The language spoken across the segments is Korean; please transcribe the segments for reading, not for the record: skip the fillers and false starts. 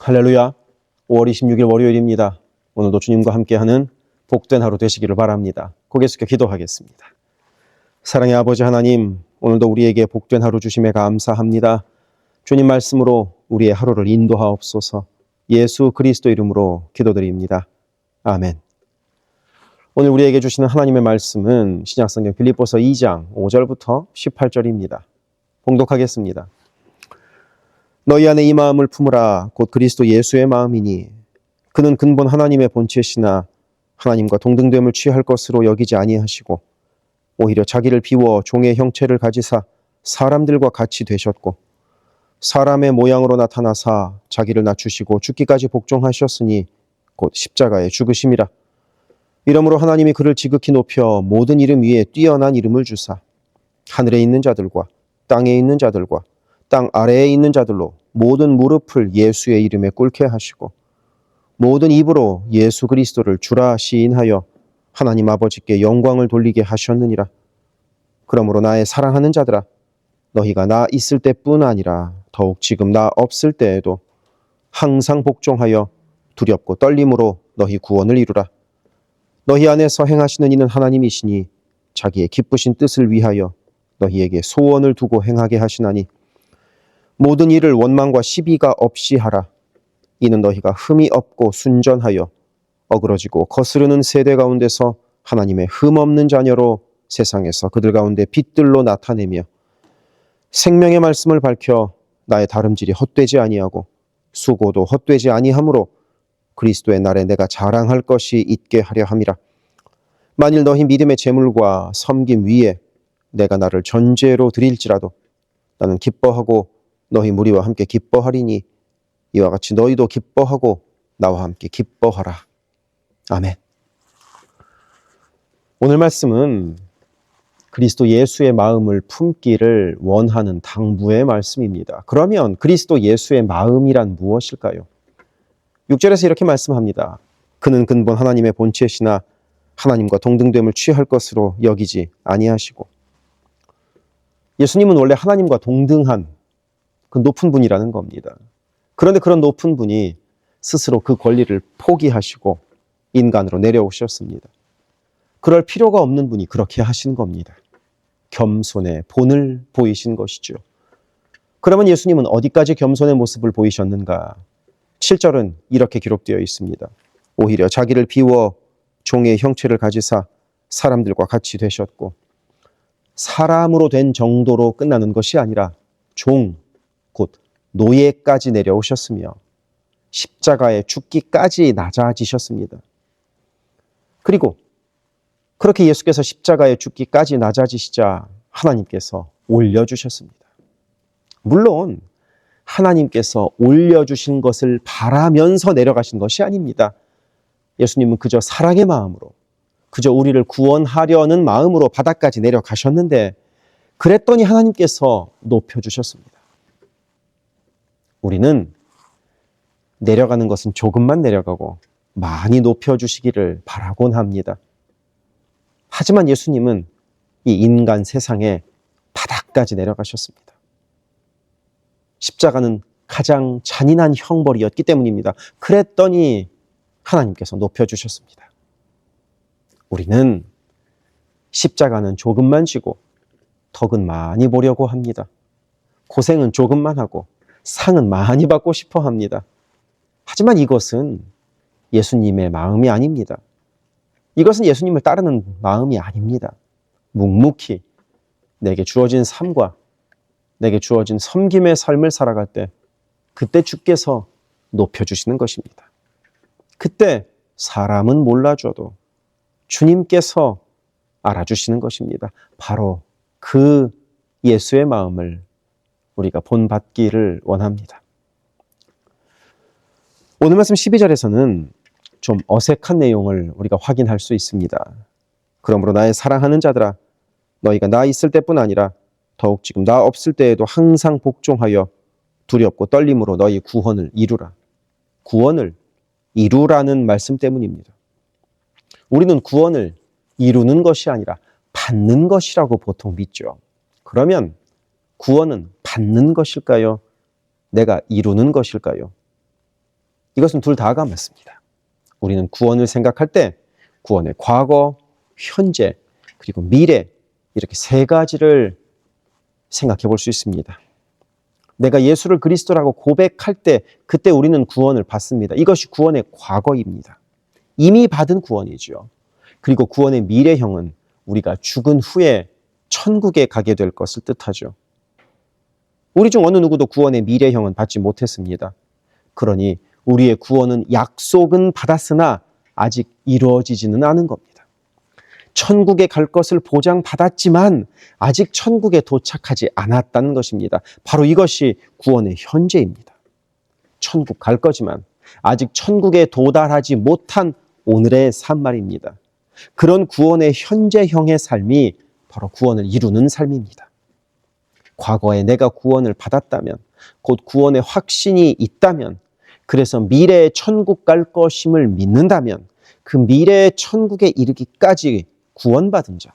할렐루야. 5월 26일 월요일입니다. 오늘도 주님과 함께하는 복된 하루 되시기를 바랍니다. 고개 숙여 기도하겠습니다. 사랑의 아버지 하나님, 오늘도 우리에게 복된 하루 주심에 감사합니다. 주님 말씀으로 우리의 하루를 인도하옵소서. 예수 그리스도 이름으로 기도드립니다. 아멘. 오늘 우리에게 주시는 하나님의 말씀은 신약성경 빌립보서 2장 5절부터 18절입니다. 봉독하겠습니다. 너희 안에 이 마음을 품으라. 곧 그리스도 예수의 마음이니 그는 근본 하나님의 본체시나 하나님과 동등됨을 취할 것으로 여기지 아니하시고 오히려 자기를 비워 종의 형체를 가지사 사람들과 같이 되셨고 사람의 모양으로 나타나사 자기를 낮추시고 죽기까지 복종하셨으니 곧 십자가에 죽으심이라. 이러므로 하나님이 그를 지극히 높여 모든 이름 위에 뛰어난 이름을 주사 하늘에 있는 자들과 땅에 있는 자들과 땅 아래에 있는 자들로 모든 무릎을 예수의 이름에 꿇게 하시고 모든 입으로 예수 그리스도를 주라 시인하여 하나님 아버지께 영광을 돌리게 하셨느니라. 그러므로 나의 사랑하는 자들아, 너희가 나 있을 때뿐 아니라 더욱 지금 나 없을 때에도 항상 복종하여 두렵고 떨림으로 너희 구원을 이루라. 너희 안에서 행하시는 이는 하나님이시니 자기의 기쁘신 뜻을 위하여 너희에게 소원을 두고 행하게 하시나니 모든 일을 원망과 시비가 없이 하라. 이는 너희가 흠이 없고 순전하여 어그러지고 거스르는 세대 가운데서 하나님의 흠 없는 자녀로 세상에서 그들 가운데 빛들로 나타내며 생명의 말씀을 밝혀 나의 다름질이 헛되지 아니하고 수고도 헛되지 아니하므로 그리스도의 날에 내가 자랑할 것이 있게 하려 함이라. 만일 너희 믿음의 재물과 섬김 위에 내가 나를 전제로 드릴지라도 나는 기뻐하고 너희 무리와 함께 기뻐하리니 이와 같이 너희도 기뻐하고 나와 함께 기뻐하라. 아멘. 오늘 말씀은 그리스도 예수의 마음을 품기를 원하는 당부의 말씀입니다. 그러면 그리스도 예수의 마음이란 무엇일까요? 6절에서 이렇게 말씀합니다. 그는 근본 하나님의 본체시나 하나님과 동등됨을 취할 것으로 여기지 아니하시고. 예수님은 원래 하나님과 동등한 그 높은 분이라는 겁니다. 그런데 그런 높은 분이 스스로 그 권리를 포기하시고 인간으로 내려오셨습니다. 그럴 필요가 없는 분이 그렇게 하신 겁니다. 겸손의 본을 보이신 것이죠. 그러면 예수님은 어디까지 겸손의 모습을 보이셨는가? 7절은 이렇게 기록되어 있습니다. 오히려 자기를 비워 종의 형체를 가지사 사람들과 같이 되셨고, 사람으로 된 정도로 끝나는 것이 아니라 종, 곧 노예까지 내려오셨으며 십자가에 죽기까지 낮아지셨습니다. 그리고 그렇게 예수께서 십자가에 죽기까지 낮아지시자 하나님께서 올려주셨습니다. 물론 하나님께서 올려주신 것을 바라면서 내려가신 것이 아닙니다. 예수님은 그저 사랑의 마음으로, 그저 우리를 구원하려는 마음으로 바닥까지 내려가셨는데 그랬더니 하나님께서 높여주셨습니다. 우리는 내려가는 것은 조금만 내려가고 많이 높여주시기를 바라곤 합니다. 하지만 예수님은 이 인간 세상에 바닥까지 내려가셨습니다. 십자가는 가장 잔인한 형벌이었기 때문입니다. 그랬더니 하나님께서 높여주셨습니다. 우리는 십자가는 조금만 지고 덕은 많이 보려고 합니다. 고생은 조금만 하고 상은 많이 받고 싶어 합니다. 하지만 이것은 예수님의 마음이 아닙니다. 이것은 예수님을 따르는 마음이 아닙니다. 묵묵히 내게 주어진 삶과 내게 주어진 섬김의 삶을 살아갈 때 그때 주께서 높여주시는 것입니다. 그때 사람은 몰라줘도 주님께서 알아주시는 것입니다. 바로 그 예수의 마음을 우리가 본받기를 원합니다. 오늘 말씀 12절에서는 좀 어색한 내용을 우리가 확인할 수 있습니다. 그러므로 나의 사랑하는 자들아, 너희가 나 있을 때뿐 아니라 더욱 지금 나 없을 때에도 항상 복종하여 두렵고 떨림으로 너희 구원을 이루라. 구원을 이루라는 말씀 때문입니다. 우리는 구원을 이루는 것이 아니라 받는 것이라고 보통 믿죠. 그러면 구원은 받는 것일까요? 내가 이루는 것일까요? 이것은 둘 다가 맞습니다. 우리는 구원을 생각할 때 구원의 과거, 현재, 그리고 미래 이렇게 세 가지를 생각해 볼 수 있습니다. 내가 예수를 그리스도라고 고백할 때 그때 우리는 구원을 받습니다. 이것이 구원의 과거입니다. 이미 받은 구원이죠. 그리고 구원의 미래형은 우리가 죽은 후에 천국에 가게 될 것을 뜻하죠. 우리 중 어느 누구도 구원의 미래형은 받지 못했습니다. 그러니 우리의 구원은 약속은 받았으나 아직 이루어지지는 않은 겁니다. 천국에 갈 것을 보장받았지만 아직 천국에 도착하지 않았다는 것입니다. 바로 이것이 구원의 현재입니다. 천국 갈 거지만 아직 천국에 도달하지 못한 오늘의 삶 말입니다. 그런 구원의 현재형의 삶이 바로 구원을 이루는 삶입니다. 과거에 내가 구원을 받았다면, 곧 구원의 확신이 있다면, 그래서 미래의 천국 갈 것임을 믿는다면 그 미래의 천국에 이르기까지 구원받은 자,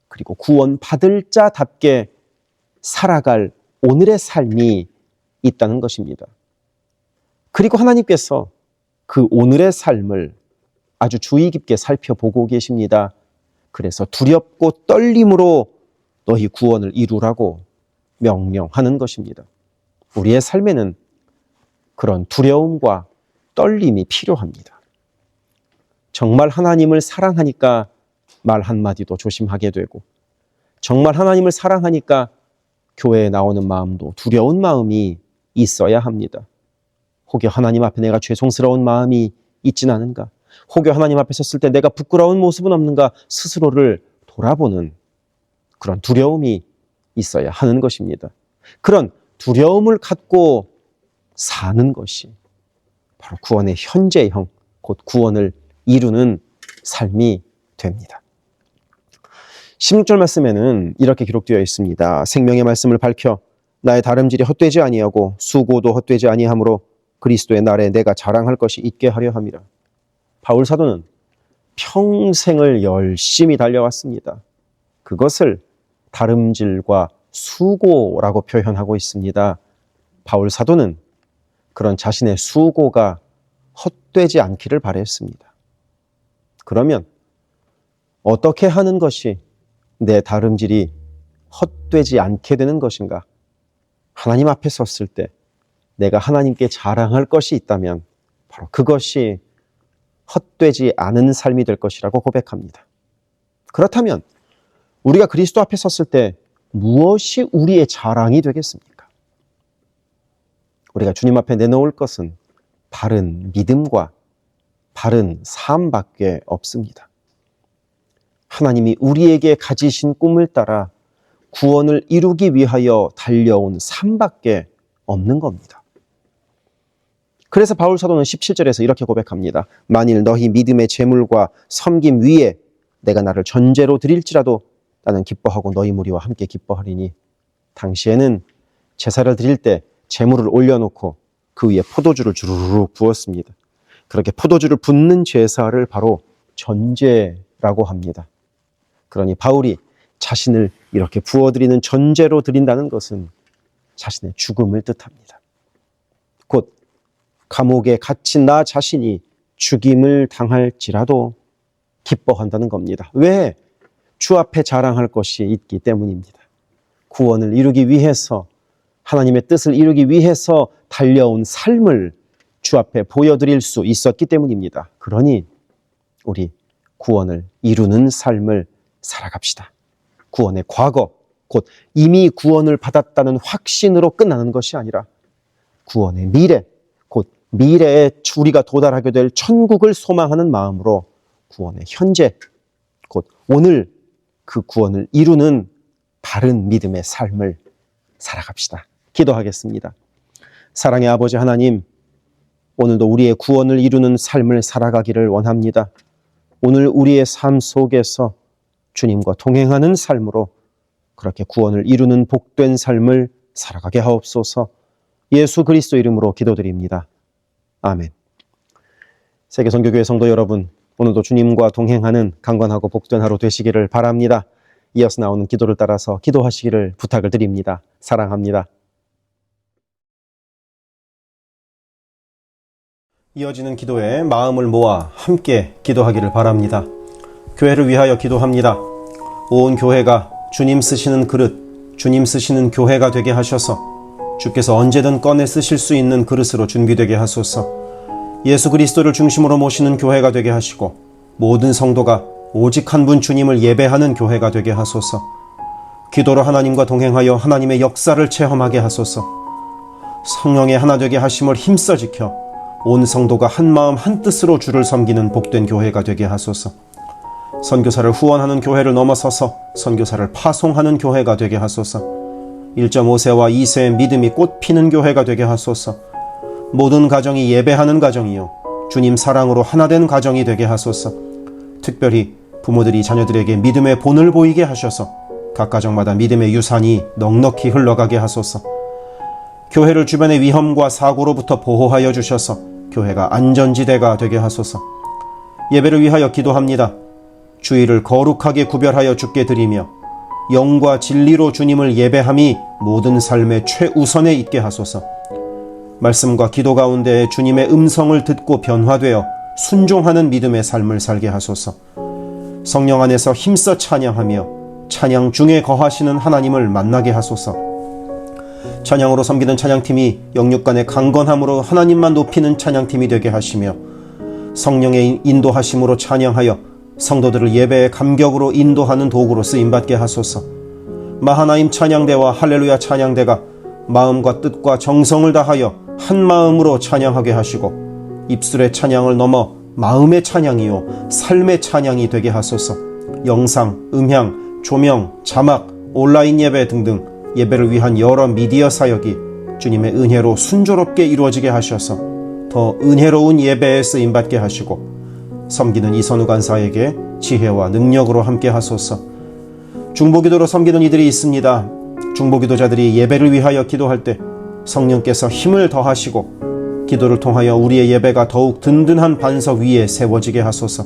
그리고 구원받을 자답게 살아갈 오늘의 삶이 있다는 것입니다. 그리고 하나님께서 그 오늘의 삶을 아주 주의 깊게 살펴보고 계십니다. 그래서 두렵고 떨림으로 너희 구원을 이루라고 명령하는 것입니다. 우리의 삶에는 그런 두려움과 떨림이 필요합니다. 정말 하나님을 사랑하니까 말 한마디도 조심하게 되고, 정말 하나님을 사랑하니까 교회에 나오는 마음도 두려운 마음이 있어야 합니다. 혹여 하나님 앞에 내가 죄송스러운 마음이 있진 않은가? 혹여 하나님 앞에 섰을 때 내가 부끄러운 모습은 없는가? 스스로를 돌아보는 그런 두려움이 있어야 하는 것입니다. 그런 두려움을 갖고 사는 것이 바로 구원의 현재형, 곧 구원을 이루는 삶이 됩니다. 16절 말씀에는 이렇게 기록되어 있습니다. 생명의 말씀을 밝혀 나의 다름질이 헛되지 아니하고 수고도 헛되지 아니하므로 그리스도의 날에 내가 자랑할 것이 있게 하려 함이라. 바울 사도는 평생을 열심히 달려왔습니다. 그것을 다름질과 수고라고 표현하고 있습니다. 바울 사도는 그런 자신의 수고가 헛되지 않기를 바랬습니다. 그러면 어떻게 하는 것이 내 다름질이 헛되지 않게 되는 것인가? 하나님 앞에 섰을 때 내가 하나님께 자랑할 것이 있다면 바로 그것이 헛되지 않은 삶이 될 것이라고 고백합니다. 그렇다면 우리가 그리스도 앞에 섰을 때 무엇이 우리의 자랑이 되겠습니까? 우리가 주님 앞에 내놓을 것은 바른 믿음과 바른 삶밖에 없습니다. 하나님이 우리에게 가지신 꿈을 따라 구원을 이루기 위하여 달려온 삶밖에 없는 겁니다. 그래서 바울 사도는 17절에서 이렇게 고백합니다. 만일 너희 믿음의 재물과 섬김 위에 내가 나를 전제로 드릴지라도 나는 기뻐하고 너희 무리와 함께 기뻐하리니. 당시에는 제사를 드릴 때 재물을 올려놓고 그 위에 포도주를 주르르 부었습니다. 그렇게 포도주를 붓는 제사를 바로 전제라고 합니다. 그러니 바울이 자신을 이렇게 부어드리는 전제로 드린다는 것은 자신의 죽음을 뜻합니다. 곧 감옥에 갇힌 나 자신이 죽임을 당할지라도 기뻐한다는 겁니다. 왜? 주 앞에 자랑할 것이 있기 때문입니다. 구원을 이루기 위해서, 하나님의 뜻을 이루기 위해서 달려온 삶을 주 앞에 보여드릴 수 있었기 때문입니다. 그러니 우리 구원을 이루는 삶을 살아갑시다. 구원의 과거, 곧 이미 구원을 받았다는 확신으로 끝나는 것이 아니라 구원의 미래, 곧 미래에 우리가 도달하게 될 천국을 소망하는 마음으로 구원의 현재, 곧 오늘 그 구원을 이루는 바른 믿음의 삶을 살아갑시다. 기도하겠습니다. 사랑의 아버지 하나님, 오늘도 우리의 구원을 이루는 삶을 살아가기를 원합니다. 오늘 우리의 삶 속에서 주님과 동행하는 삶으로 그렇게 구원을 이루는 복된 삶을 살아가게 하옵소서. 예수 그리스도 이름으로 기도드립니다. 아멘. 세계선교교회 성도 여러분, 오늘도 주님과 동행하는 강건하고 복된 하루 되시기를 바랍니다. 이어서 나오는 기도를 따라서 기도하시기를 부탁을 드립니다. 사랑합니다. 이어지는 기도에 마음을 모아 함께 기도하기를 바랍니다. 교회를 위하여 기도합니다. 온 교회가 주님 쓰시는 그릇, 주님 쓰시는 교회가 되게 하셔서 주께서 언제든 꺼내 쓰실 수 있는 그릇으로 준비되게 하소서. 예수 그리스도를 중심으로 모시는 교회가 되게 하시고 모든 성도가 오직 한 분 주님을 예배하는 교회가 되게 하소서. 기도로 하나님과 동행하여 하나님의 역사를 체험하게 하소서. 성령의 하나 되게 하심을 힘써 지켜 온 성도가 한 마음 한 뜻으로 주를 섬기는 복된 교회가 되게 하소서. 선교사를 후원하는 교회를 넘어서서 선교사를 파송하는 교회가 되게 하소서. 1.5세와 2세의 믿음이 꽃피는 교회가 되게 하소서. 모든 가정이 예배하는 가정이요 주님 사랑으로 하나된 가정이 되게 하소서. 특별히 부모들이 자녀들에게 믿음의 본을 보이게 하셔서 각 가정마다 믿음의 유산이 넉넉히 흘러가게 하소서. 교회를 주변의 위험과 사고로부터 보호하여 주셔서 교회가 안전지대가 되게 하소서. 예배를 위하여 기도합니다. 주일을 거룩하게 구별하여 주께 드리며 영과 진리로 주님을 예배함이 모든 삶의 최우선에 있게 하소서. 말씀과 기도 가운데 주님의 음성을 듣고 변화되어 순종하는 믿음의 삶을 살게 하소서. 성령 안에서 힘써 찬양하며 찬양 중에 거하시는 하나님을 만나게 하소서. 찬양으로 섬기는 찬양팀이 영육 간의 강건함으로 하나님만 높이는 찬양팀이 되게 하시며 성령의 인도하심으로 찬양하여 성도들을 예배의 감격으로 인도하는 도구로 쓰임받게 하소서. 마하나임 찬양대와 할렐루야 찬양대가 마음과 뜻과 정성을 다하여 한 마음으로 찬양하게 하시고 입술의 찬양을 넘어 마음의 찬양이요 삶의 찬양이 되게 하소서. 영상, 음향, 조명, 자막, 온라인 예배 등등 예배를 위한 여러 미디어 사역이 주님의 은혜로 순조롭게 이루어지게 하셔서 더 은혜로운 예배에 쓰임받게 하시고 섬기는 이선우 간사에게 지혜와 능력으로 함께 하소서. 중보기도로 섬기는 이들이 있습니다. 중보기도자들이 예배를 위하여 기도할 때 성령께서 힘을 더하시고 기도를 통하여 우리의 예배가 더욱 든든한 반석 위에 세워지게 하소서.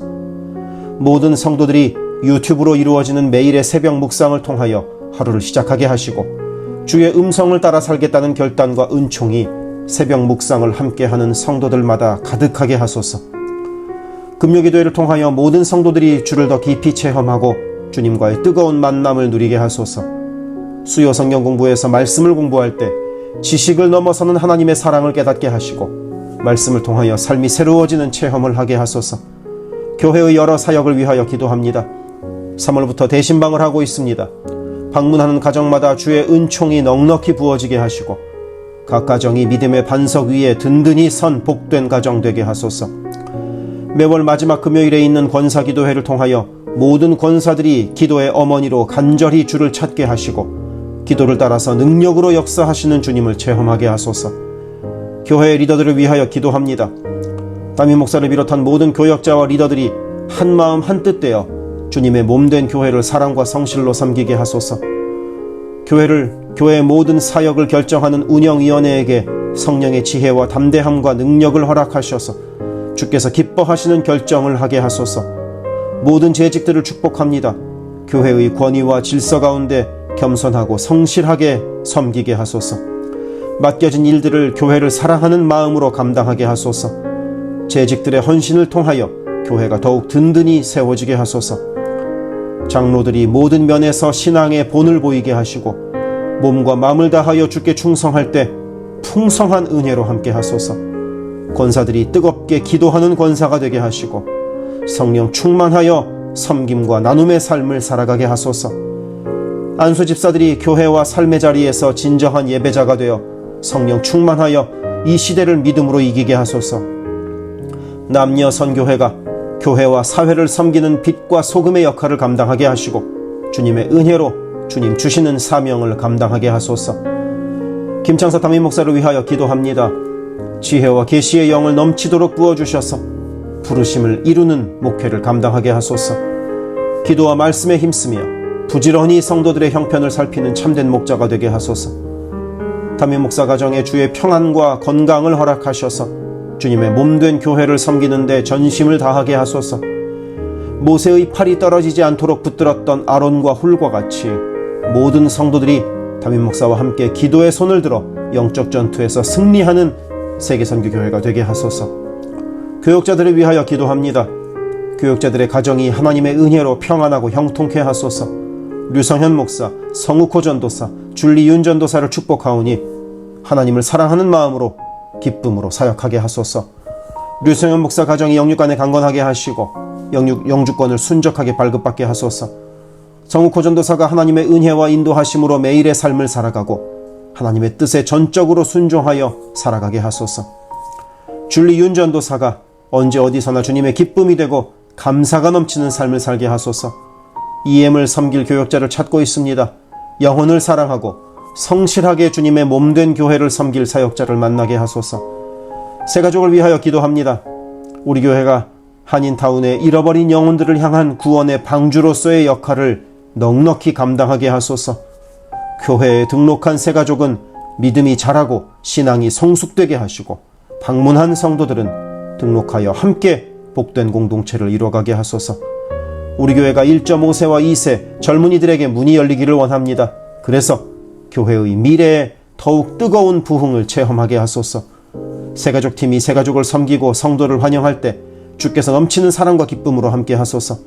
모든 성도들이 유튜브로 이루어지는 매일의 새벽 묵상을 통하여 하루를 시작하게 하시고 주의 음성을 따라 살겠다는 결단과 은총이 새벽 묵상을 함께하는 성도들마다 가득하게 하소서. 금요기도회를 통하여 모든 성도들이 주를 더 깊이 체험하고 주님과의 뜨거운 만남을 누리게 하소서. 수요 성경 공부에서 말씀을 공부할 때 지식을 넘어서는 하나님의 사랑을 깨닫게 하시고 말씀을 통하여 삶이 새로워지는 체험을 하게 하소서. 교회의 여러 사역을 위하여 기도합니다. 3월부터 대신방을 하고 있습니다. 방문하는 가정마다 주의 은총이 넉넉히 부어지게 하시고 각 가정이 믿음의 반석 위에 든든히 선 복된 가정 되게 하소서. 매월 마지막 금요일에 있는 권사기도회를 통하여 모든 권사들이 기도의 어머니로 간절히 주를 찾게 하시고 기도를 따라서 능력으로 역사하시는 주님을 체험하게 하소서. 교회의 리더들을 위하여 기도합니다. 담임 목사를 비롯한 모든 교역자와 리더들이 한 마음 한 뜻 되어 주님의 몸된 교회를 사랑과 성실로 섬기게 하소서. 교회의 모든 사역을 결정하는 운영위원회에게 성령의 지혜와 담대함과 능력을 허락하셔서 주께서 기뻐하시는 결정을 하게 하소서. 모든 재직들을 축복합니다. 교회의 권위와 질서 가운데 겸손하고 성실하게 섬기게 하소서. 맡겨진 일들을 교회를 사랑하는 마음으로 감당하게 하소서. 재직들의 헌신을 통하여 교회가 더욱 든든히 세워지게 하소서. 장로들이 모든 면에서 신앙의 본을 보이게 하시고 몸과 마음을 다하여 주께 충성할 때 풍성한 은혜로 함께 하소서. 권사들이 뜨겁게 기도하는 권사가 되게 하시고 성령 충만하여 섬김과 나눔의 삶을 살아가게 하소서. 안수 집사들이 교회와 삶의 자리에서 진정한 예배자가 되어 성령 충만하여 이 시대를 믿음으로 이기게 하소서. 남녀 선교회가 교회와 사회를 섬기는 빛과 소금의 역할을 감당하게 하시고 주님의 은혜로 주님 주시는 사명을 감당하게 하소서. 김창사 담임 목사를 위하여 기도합니다. 지혜와 계시의 영을 넘치도록 부어주셔서 부르심을 이루는 목회를 감당하게 하소서. 기도와 말씀에 힘쓰며 부지런히 성도들의 형편을 살피는 참된 목자가 되게 하소서. 담임 목사 가정에 주의 평안과 건강을 허락하셔서 주님의 몸된 교회를 섬기는 데 전심을 다하게 하소서. 모세의 팔이 떨어지지 않도록 붙들었던 아론과 훌과 같이 모든 성도들이 담임 목사와 함께 기도의 손을 들어 영적 전투에서 승리하는 세계선교교회가 되게 하소서. 교역자들을 위하여 기도합니다. 교역자들의 가정이 하나님의 은혜로 평안하고 형통케 하소서. 류성현 목사, 성욱호 전도사, 줄리윤 전도사를 축복하오니 하나님을 사랑하는 마음으로 기쁨으로 사역하게 하소서. 류성현 목사 가정이 영육간에 강건하게 하시고 영주권을 순적하게 발급받게 하소서. 성욱호 전도사가 하나님의 은혜와 인도하심으로 매일의 삶을 살아가고 하나님의 뜻에 전적으로 순종하여 살아가게 하소서. 줄리윤 전도사가 언제 어디서나 주님의 기쁨이 되고 감사가 넘치는 삶을 살게 하소서. EM을 섬길 교역자를 찾고 있습니다. 영혼을 사랑하고 성실하게 주님의 몸된 교회를 섬길 사역자를 만나게 하소서. 새가족을 위하여 기도합니다. 우리 교회가 한인타운의 잃어버린 영혼들을 향한 구원의 방주로서의 역할을 넉넉히 감당하게 하소서. 교회에 등록한 새가족은 믿음이 자라고 신앙이 성숙되게 하시고 방문한 성도들은 등록하여 함께 복된 공동체를 이뤄가게 하소서. 우리 교회가 1.5세와 2세 젊은이들에게 문이 열리기를 원합니다. 그래서 교회의 미래에 더욱 뜨거운 부흥을 체험하게 하소서. 새가족팀이 새가족을 섬기고 성도를 환영할 때 주께서 넘치는 사랑과 기쁨으로 함께 하소서.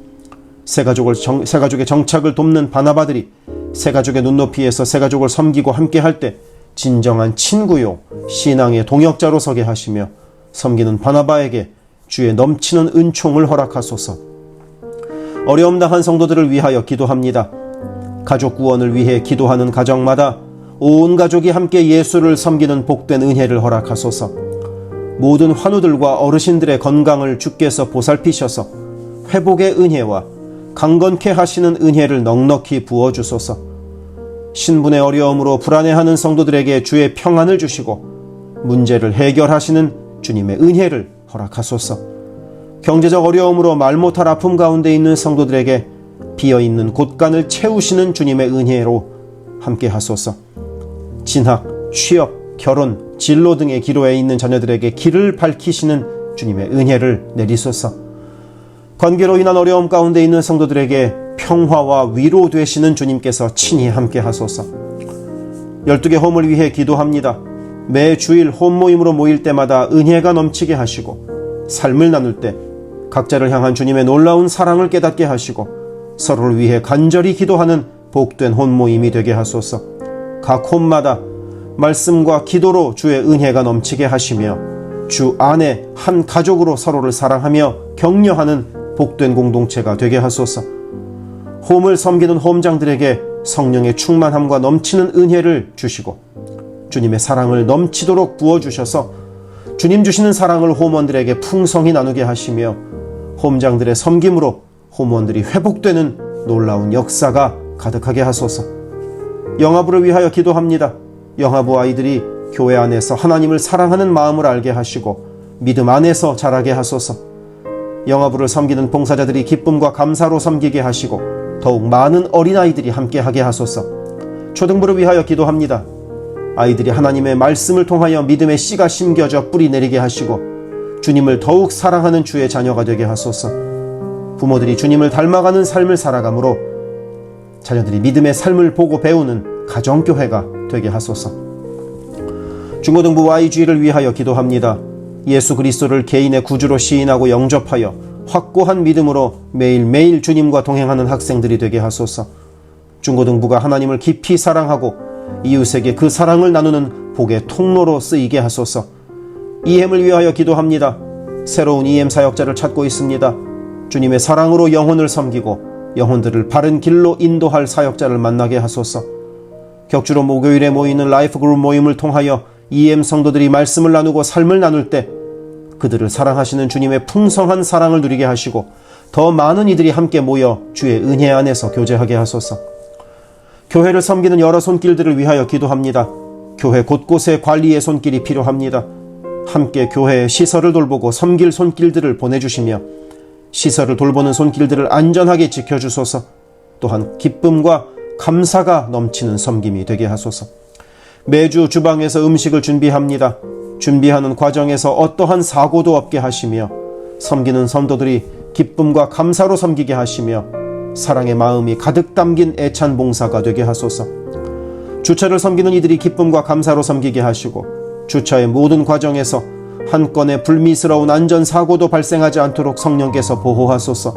새가족의 정착을 돕는 바나바들이 새가족의 눈높이에서 새가족을 섬기고 함께 할 때 진정한 친구요 신앙의 동역자로 서게 하시며 섬기는 바나바에게 주의 넘치는 은총을 허락하소서. 어려움 당한 성도들을 위하여 기도합니다. 가족 구원을 위해 기도하는 가정마다 온 가족이 함께 예수를 섬기는 복된 은혜를 허락하소서. 모든 환우들과 어르신들의 건강을 주께서 보살피셔서 회복의 은혜와 강건케 하시는 은혜를 넉넉히 부어주소서. 신분의 어려움으로 불안해하는 성도들에게 주의 평안을 주시고 문제를 해결하시는 주님의 은혜를 허락하소서. 경제적 어려움으로 말 못할 아픔 가운데 있는 성도들에게 비어있는 곳간을 채우시는 주님의 은혜로 함께 하소서. 진학, 취업, 결혼, 진로 등의 기로에 있는 자녀들에게 길을 밝히시는 주님의 은혜를 내리소서. 관계로 인한 어려움 가운데 있는 성도들에게 평화와 위로 되시는 주님께서 친히 함께 하소서. 12개 홈을 위해 기도합니다. 매 주일 홈 모임으로 모일 때마다 은혜가 넘치게 하시고 삶을 나눌 때 각자를 향한 주님의 놀라운 사랑을 깨닫게 하시고 서로를 위해 간절히 기도하는 복된 홈 모임이 되게 하소서. 각 홈마다 말씀과 기도로 주의 은혜가 넘치게 하시며 주 안에 한 가족으로 서로를 사랑하며 격려하는 복된 공동체가 되게 하소서. 홈을 섬기는 홈장들에게 성령의 충만함과 넘치는 은혜를 주시고 주님의 사랑을 넘치도록 부어주셔서 주님 주시는 사랑을 홈원들에게 풍성히 나누게 하시며 홈장들의 섬김으로 홈원들이 회복되는 놀라운 역사가 가득하게 하소서. 영아부를 위하여 기도합니다. 영아부 아이들이 교회 안에서 하나님을 사랑하는 마음을 알게 하시고 믿음 안에서 자라게 하소서. 영아부를 섬기는 봉사자들이 기쁨과 감사로 섬기게 하시고 더욱 많은 어린아이들이 함께하게 하소서. 초등부를 위하여 기도합니다. 아이들이 하나님의 말씀을 통하여 믿음의 씨가 심겨져 뿌리 내리게 하시고 주님을 더욱 사랑하는 주의 자녀가 되게 하소서. 부모들이 주님을 닮아가는 삶을 살아가므로 자녀들이 믿음의 삶을 보고 배우는 가정교회가 되게 하소서. 중고등부 YG를 위하여 기도합니다. 예수 그리스도를 개인의 구주로 시인하고 영접하여 확고한 믿음으로 매일매일 주님과 동행하는 학생들이 되게 하소서. 중고등부가 하나님을 깊이 사랑하고 이웃에게 그 사랑을 나누는 복의 통로로 쓰이게 하소서. EM을 위하여 기도합니다. 새로운 EM 사역자를 찾고 있습니다. 주님의 사랑으로 영혼을 섬기고 영혼들을 바른 길로 인도할 사역자를 만나게 하소서. 격주로 목요일에 모이는 라이프 그룹 모임을 통하여 EM 성도들이 말씀을 나누고 삶을 나눌 때 그들을 사랑하시는 주님의 풍성한 사랑을 누리게 하시고 더 많은 이들이 함께 모여 주의 은혜 안에서 교제하게 하소서. 교회를 섬기는 여러 손길들을 위하여 기도합니다. 교회 곳곳에 관리의 손길이 필요합니다. 함께 교회의 시설을 돌보고 섬길 손길들을 보내주시며 시설을 돌보는 손길들을 안전하게 지켜주소서. 또한 기쁨과 감사가 넘치는 섬김이 되게 하소서. 매주 주방에서 음식을 준비합니다. 준비하는 과정에서 어떠한 사고도 없게 하시며 섬기는 성도들이 기쁨과 감사로 섬기게 하시며 사랑의 마음이 가득 담긴 애찬 봉사가 되게 하소서. 주차를 섬기는 이들이 기쁨과 감사로 섬기게 하시고 주차의 모든 과정에서 한 건의 불미스러운 안전사고도 발생하지 않도록 성령께서 보호하소서.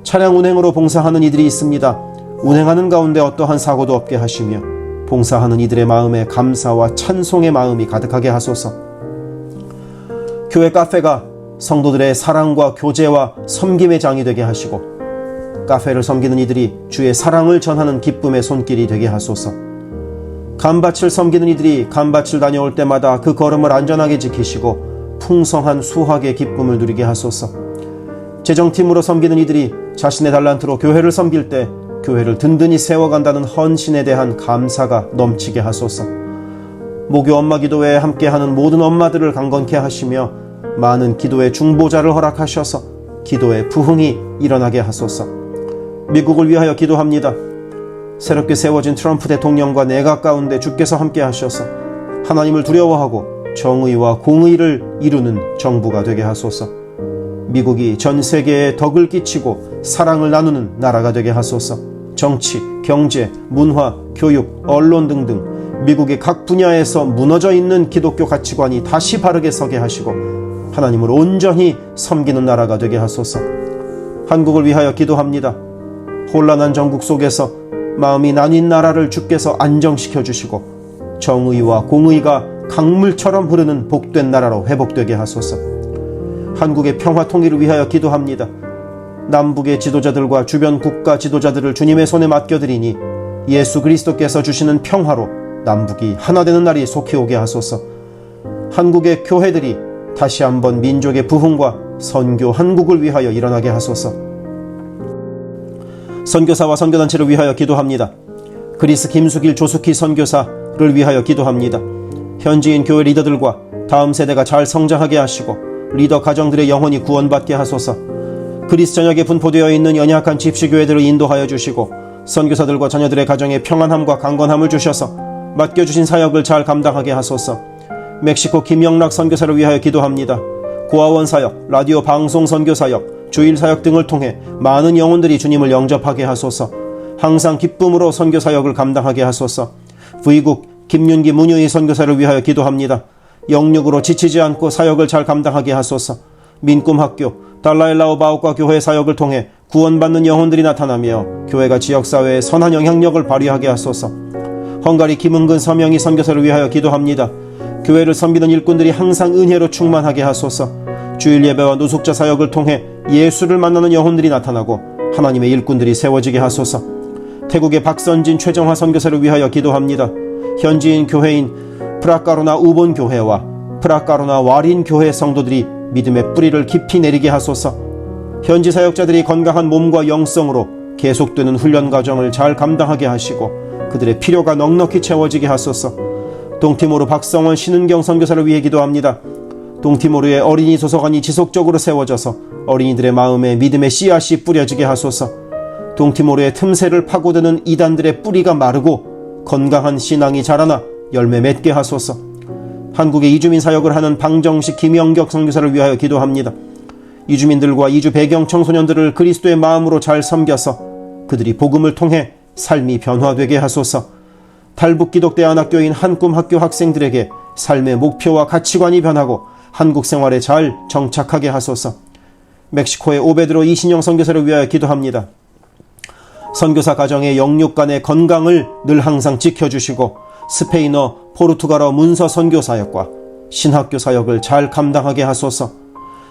차량 운행으로 봉사하는 이들이 있습니다. 운행하는 가운데 어떠한 사고도 없게 하시며 봉사하는 이들의 마음에 감사와 찬송의 마음이 가득하게 하소서. 교회 카페가 성도들의 사랑과 교제와 섬김의 장이 되게 하시고 카페를 섬기는 이들이 주의 사랑을 전하는 기쁨의 손길이 되게 하소서. 감밭을 섬기는 이들이 감밭을 다녀올 때마다 그 걸음을 안전하게 지키시고 풍성한 수확의 기쁨을 누리게 하소서. 재정팀으로 섬기는 이들이 자신의 달란트로 교회를 섬길 때 교회를 든든히 세워간다는 헌신에 대한 감사가 넘치게 하소서. 모교 엄마 기도회에 함께하는 모든 엄마들을 강건케 하시며 많은 기도의 중보자를 허락하셔서 기도의 부흥이 일어나게 하소서. 미국을 위하여 기도합니다. 새롭게 세워진 트럼프 대통령과 내각 가운데 주께서 함께 하셔서 하나님을 두려워하고 정의와 공의를 이루는 정부가 되게 하소서. 미국이 전 세계에 덕을 끼치고 사랑을 나누는 나라가 되게 하소서. 정치, 경제, 문화, 교육, 언론 등등 미국의 각 분야에서 무너져 있는 기독교 가치관이 다시 바르게 서게 하시고 하나님을 온전히 섬기는 나라가 되게 하소서. 한국을 위하여 기도합니다. 혼란한 전국 속에서 마음이 나뉜 나라를 주께서 안정시켜 주시고 정의와 공의가 강물처럼 흐르는 복된 나라로 회복되게 하소서. 한국의 평화 통일을 위하여 기도합니다. 남북의 지도자들과 주변 국가 지도자들을 주님의 손에 맡겨드리니 예수 그리스도께서 주시는 평화로 남북이 하나 되는 날이 속히 오게 하소서. 한국의 교회들이 다시 한번 민족의 부흥과 선교 한국을 위하여 일어나게 하소서. 선교사와 선교단체를 위하여 기도합니다. 그리스 김수길 조숙희 선교사를 위하여 기도합니다. 현지인 교회 리더들과 다음 세대가 잘 성장하게 하시고 리더 가정들의 영혼이 구원받게 하소서. 그리스 전역에 분포되어 있는 연약한 집시교회들을 인도하여 주시고 선교사들과 자녀들의 가정에 평안함과 강건함을 주셔서 맡겨주신 사역을 잘 감당하게 하소서. 멕시코 김영락 선교사를 위하여 기도합니다. 고아원 사역, 라디오 방송 선교 사역, 주일 사역 등을 통해 많은 영혼들이 주님을 영접하게 하소서. 항상 기쁨으로 선교 사역을 감당하게 하소서. 부이국 김윤기 문유희 선교사를 위하여 기도합니다. 영육으로 지치지 않고 사역을 잘 감당하게 하소서. 민꿈학교, 달라일라오 바오과 교회 사역을 통해 구원받는 영혼들이 나타나며 교회가 지역사회에 선한 영향력을 발휘하게 하소서. 헝가리 김은근 서명희 선교사를 위하여 기도합니다. 교회를 섬기는 일꾼들이 항상 은혜로 충만하게 하소서. 주일 예배와 노숙자 사역을 통해 예수를 만나는 영혼들이 나타나고 하나님의 일꾼들이 세워지게 하소서. 태국의 박선진 최정화 선교사를 위하여 기도합니다. 현지인 교회인 프라카로나 우본 교회와 프라카로나 와린 교회 성도들이 믿음의 뿌리를 깊이 내리게 하소서. 현지 사역자들이 건강한 몸과 영성으로 계속되는 훈련 과정을 잘 감당하게 하시고 그들의 필요가 넉넉히 채워지게 하소서. 동티모르 박성원 신은경 선교사를 위해 기도합니다. 동티모르의 어린이 도서관이 지속적으로 세워져서 어린이들의 마음에 믿음의 씨앗이 뿌려지게 하소서. 동티모르의 틈새를 파고드는 이단들의 뿌리가 마르고 건강한 신앙이 자라나 열매 맺게 하소서. 한국의 이주민 사역을 하는 방정식 김영격 선교사를 위하여 기도합니다. 이주민들과 이주 배경 청소년들을 그리스도의 마음으로 잘 섬겨서 그들이 복음을 통해 삶이 변화되게 하소서. 탈북기독대안학교인 한꿈학교 학생들에게 삶의 목표와 가치관이 변하고 한국 생활에 잘 정착하게 하소서. 멕시코의 오베드로 이신영 선교사를 위하여 기도합니다. 선교사 가정의 영육 간의 건강을 늘 항상 지켜주시고 스페인어, 포르투갈어 문서 선교 사역과 신학교 사역을 잘 감당하게 하소서.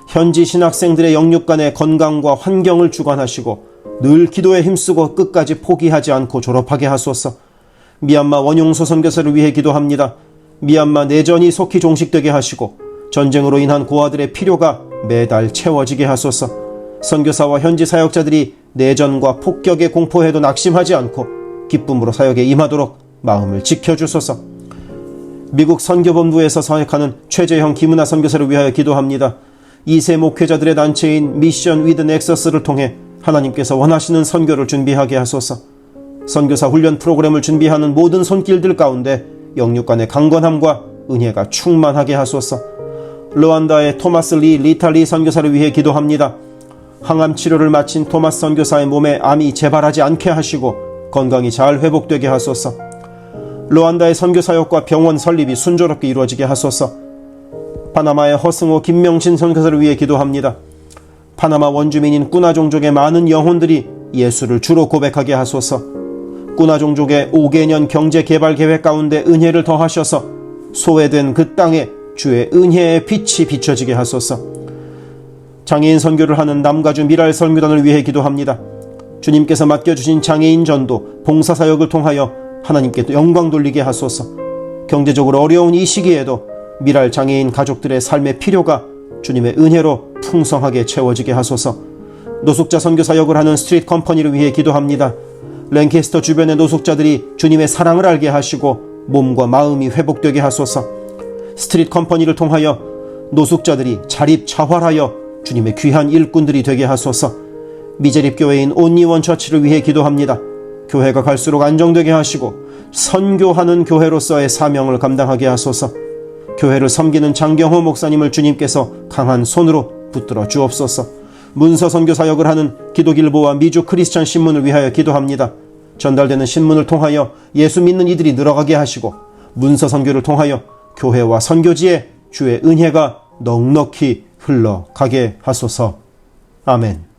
현지 신학생들의 영육 간의 건강과 환경을 주관하시고 늘 기도에 힘쓰고 끝까지 포기하지 않고 졸업하게 하소서. 미얀마 원용소 선교사를 위해 기도합니다. 미얀마 내전이 속히 종식되게 하시고 전쟁으로 인한 고아들의 필요가 매달 채워지게 하소서. 선교사와 현지 사역자들이 내전과 폭격의 공포에도 낙심하지 않고 기쁨으로 사역에 임하도록 마음을 지켜주소서. 미국 선교본부에서 사역하는 최재형 김은하 선교사를 위하여 기도합니다. 2세 목회자들의 단체인 미션 위드 넥서스를 통해 하나님께서 원하시는 선교를 준비하게 하소서. 선교사 훈련 프로그램을 준비하는 모든 손길들 가운데 영육 간의 강건함과 은혜가 충만하게 하소서. 르완다의 토마스 리 리탈리 선교사를 위해 기도합니다. 항암 치료를 마친 토마스 선교사의 몸에 암이 재발하지 않게 하시고 건강이 잘 회복되게 하소서. 르완다의 선교사역과 병원 설립이 순조롭게 이루어지게 하소서. 파나마의 허승호 김명신 선교사를 위해 기도합니다. 파나마 원주민인 꾸나 종족의 많은 영혼들이 예수를 주로 고백하게 하소서. 꾸나 종족의 5개년 경제개발 계획 가운데 은혜를 더하셔서 소외된 그 땅에 주의 은혜의 빛이 비춰지게 하소서. 장애인 선교를 하는 남가주 미랄 선교단을 위해 기도합니다. 주님께서 맡겨주신 장애인 전도, 봉사사역을 통하여 하나님께 영광 돌리게 하소서. 경제적으로 어려운 이 시기에도 미랄 장애인 가족들의 삶의 필요가 주님의 은혜로 풍성하게 채워지게 하소서. 노숙자 선교사역을 하는 스트리트 컴퍼니를 위해 기도합니다. 랭캐스터 주변의 노숙자들이 주님의 사랑을 알게 하시고 몸과 마음이 회복되게 하소서. 스트리트 컴퍼니를 통하여 노숙자들이 자립자활하여 주님의 귀한 일꾼들이 되게 하소서. 미제립교회인 온리원 처치를 위해 기도합니다. 교회가 갈수록 안정되게 하시고 선교하는 교회로서의 사명을 감당하게 하소서. 교회를 섬기는 장경호 목사님을 주님께서 강한 손으로 붙들어 주옵소서. 문서 선교 사역을 하는 기독일보와 미주 크리스천 신문을 위하여 기도합니다. 전달되는 신문을 통하여 예수 믿는 이들이 늘어가게 하시고 문서 선교를 통하여 교회와 선교지에 주의 은혜가 넉넉히 흘러가게 하소서. 아멘.